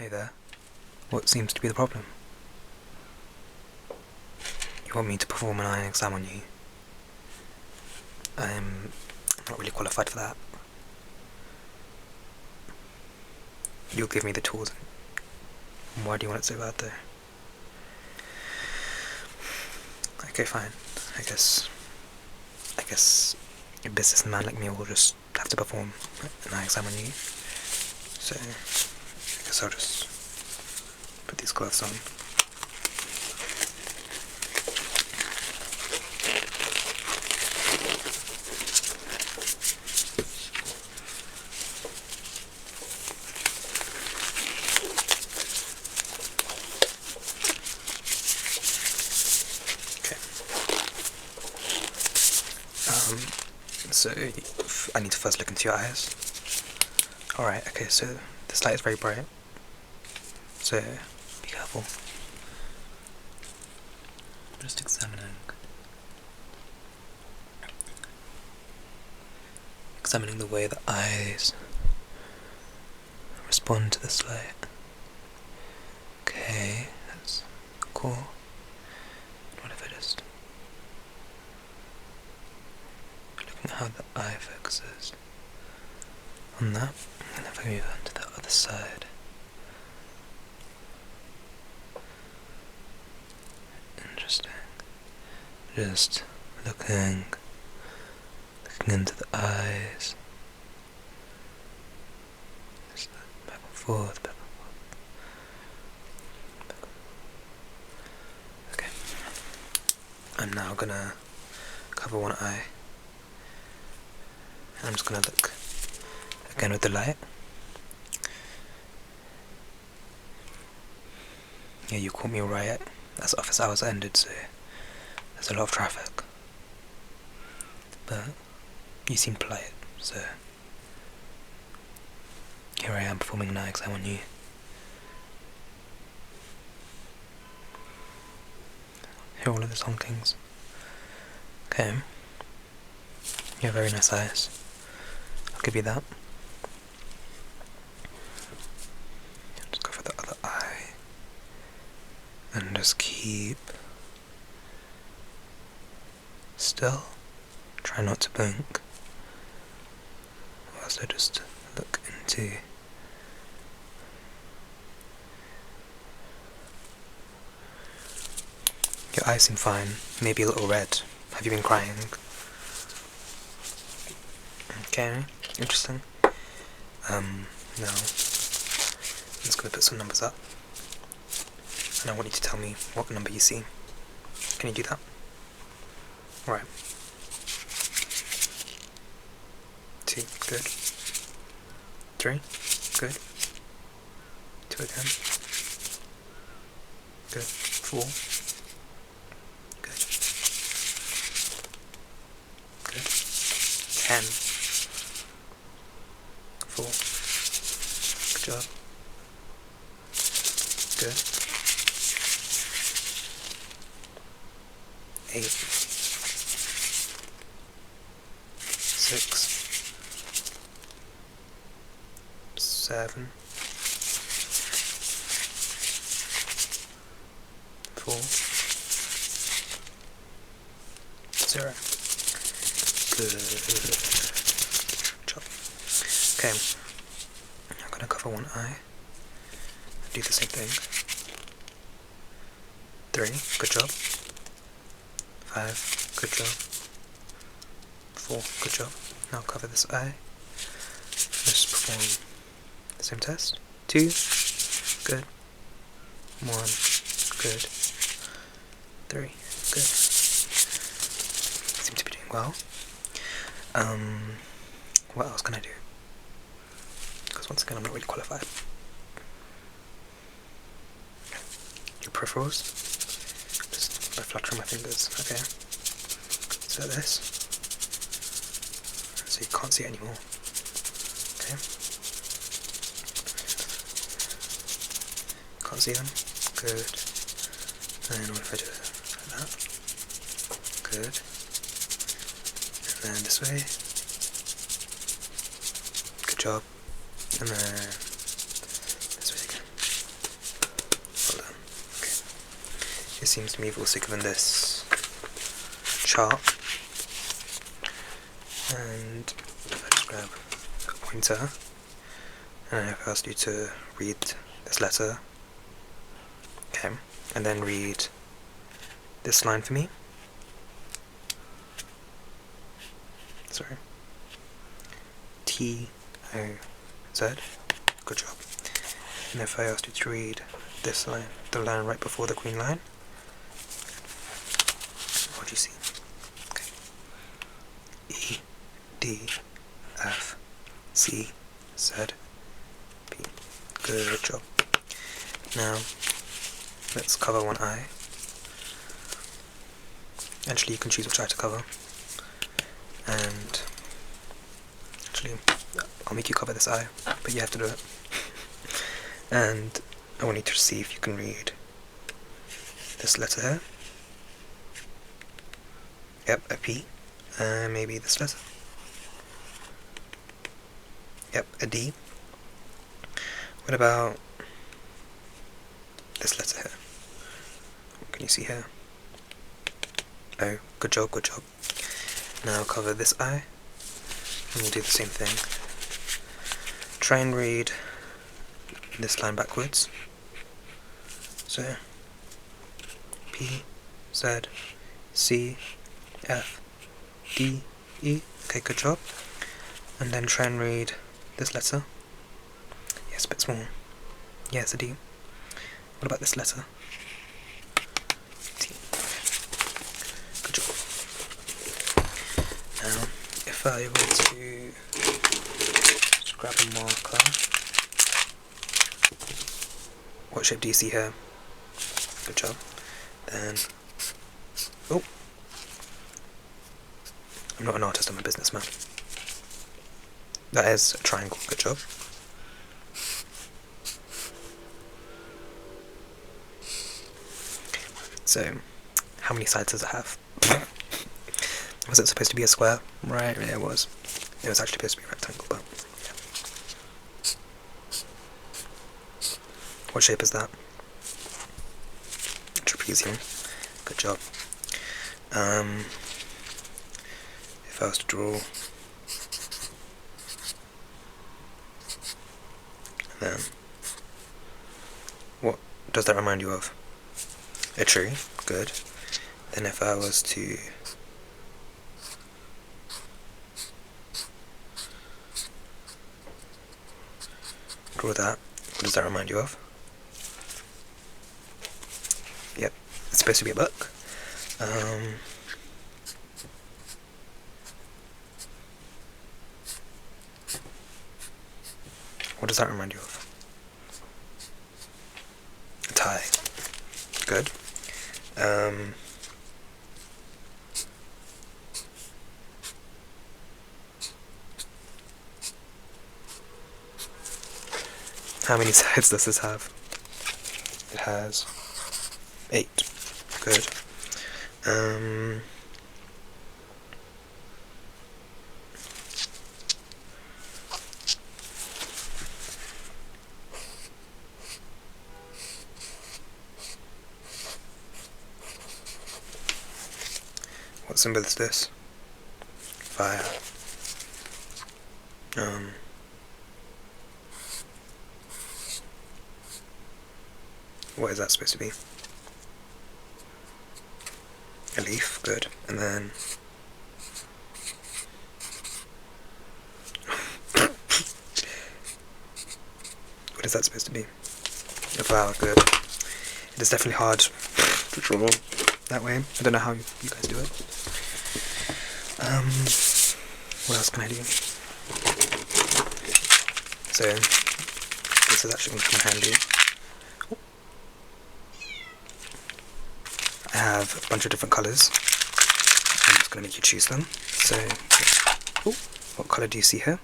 Hey there. What seems to be the problem? You want me to perform an eye exam on you? I'm not really qualified for that. You'll give me the tools. Why do you want it so bad though? Okay, fine. I guess a businessman like me will just have to perform an eye exam on you. So I guess I'll just put these gloves on. So I need to first look into your eyes. Alright, okay, so this light is very bright. So be careful. I'm just examining the way the eyes respond to this light. Okay, that's cool. What if I just looking at how the eye focuses on that, and if I move on to the other side. Interesting. Just looking into the eyes. Just back and forth, back and forth. Okay. I'm now gonna cover one eye. And I'm just gonna look again with the light. Yeah, you caught me right as office hours ended, so there's a lot of traffic. But you seem polite, so here I am performing an eye exam on you. Hear all of the honkings. Okay. You have very nice eyes. I'll give you that. Just go for the other eye. And just keep still. Try not to blink. Also just look into your eyes seem fine, maybe a little red. Have you been crying? Okay, interesting. Now I'm just gonna put some numbers up, and I want you to tell me what number you see. Can you do that? Alright. 2, good. 3, good. 2 again. Good. 4. Good. Good. 10. 4. Good job. Good. 8. 6. 7. 4. 0. Good job. Okay, I'm gonna cover one eye. Do the same thing. 3, good job. 5, good job. 4, good job. Now cover this eye. Just perform the same test. 2, good. 1, good. 3, good. Seem to be doing well. What else can I do? Because once again, I'm not really qualified. Your peripherals, just by fluttering my fingers, okay? So this, so you can't see it anymore, okay? Can't see them, good. And what if I do it like that? Good. And then this way, good job. And then this way again. seems to me we've also given this chart, and if I just grab a pointer, and if I asked you to read this letter, okay, and then read this line for me. Sorry. T-O-Z. Good job. And if I asked you to read this line, the line right before the green line, what do you see? Okay. E, D, F, C, Z, P. Good job. Now, let's cover one eye. Actually, you can choose which eye to cover. And actually, I'll make you cover this eye, but you have to do it. And I want you to see if you can read this letter here. Yep, a P. Maybe this letter. Yep, a D. What about this letter here? What can you see here? Oh, good job, good job. Now cover this eye, and we'll do the same thing. Try and read this line backwards. So, P, Z, C, F, D, E. Okay, good job. And then try and read this letter. Yes, a bit small. Yes, a D. What about this letter? T. Good job. Now, if I were to just grab a marker, what shape do you see here? Good job. Then, oh, I'm not an artist, I'm a businessman. That is a triangle. Good job. So, how many sides does it have? Was it supposed to be a square? Right, yeah, it was. It was actually supposed to be a rectangle, but yeah. What shape is that? Trapezium. Good job. If I was to draw, then what does that remind you of? A tree. Good. Then if I was to draw that, what does that remind you of? Yep, it's supposed to be a book. What does that remind you of? A tie. Good. How many sides does this have? It has 8. Good. What symbol is this? Fire. What is that supposed to be? A leaf, good. And then what is that supposed to be? A flower, good. It is definitely hard to draw that way. I don't know how you guys do it. What else can I do? So this is actually going to come in handy. I have a bunch of different colours. I'm just going to make you choose them. So, what colour do you see here?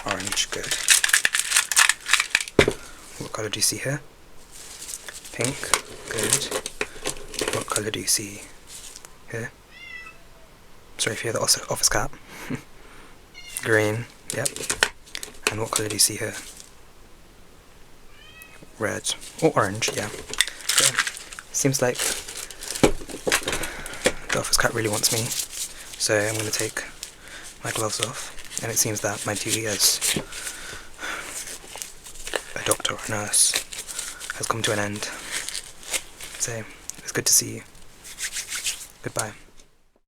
Orange, good. What colour do you see here? Pink, good. What colour do you see here? Sorry if you hear the office cat. Green, yep. And what colour do you see here? Red, or orange, yeah. Okay. Seems like the office cat really wants me, so I'm going to take my gloves off, and it seems that my duty as a doctor or nurse has come to an end. So, it's good to see you. Goodbye.